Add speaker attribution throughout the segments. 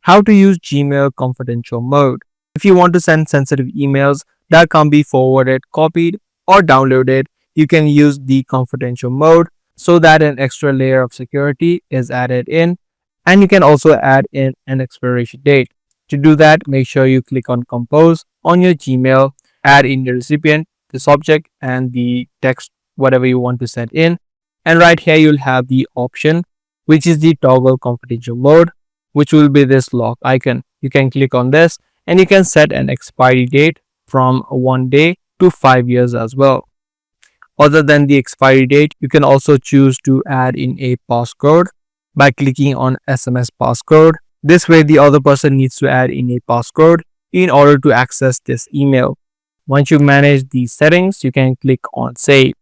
Speaker 1: How to use Gmail confidential mode. If you want to send sensitive emails that can't be forwarded, copied, or downloaded, you can use the confidential mode so that an extra layer of security is added in, and you can also add in an expiration date. To do that, make sure you click on Compose on your Gmail, add in the recipient, the subject, and the text, whatever you want to send in. And right here, you'll have the option, which is the toggle confidential mode, which will be this lock icon. You can click on this and you can set an expiry date from 1 day to 5 years as well. Other than the expiry date, you can also choose to add in a passcode by clicking on SMS passcode. This way, the other person needs to add in a passcode in order to access this email. Once you manage these settings, you can click on Save.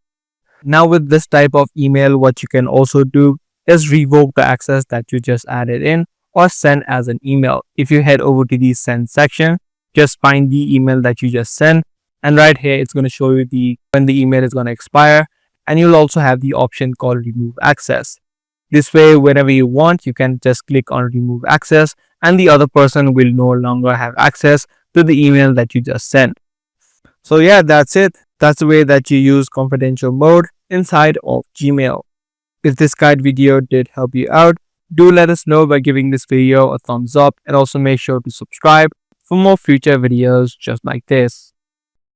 Speaker 1: Now, with this type of email, what you can also do is revoke the access that you just added in or send as an email. If you head over to the Send section, just find the email that you just sent, and right here it's going to show you when the email is going to expire, and you'll also have the option called Remove Access. This way, whenever you want, you can just click on Remove Access and the other person will no longer have access to the email that you just sent. So yeah, that's it. That's the way that you use confidential mode inside of Gmail. If this guide video did help you out, do let us know by giving this video a thumbs up, and also make sure to subscribe for more future videos just like this.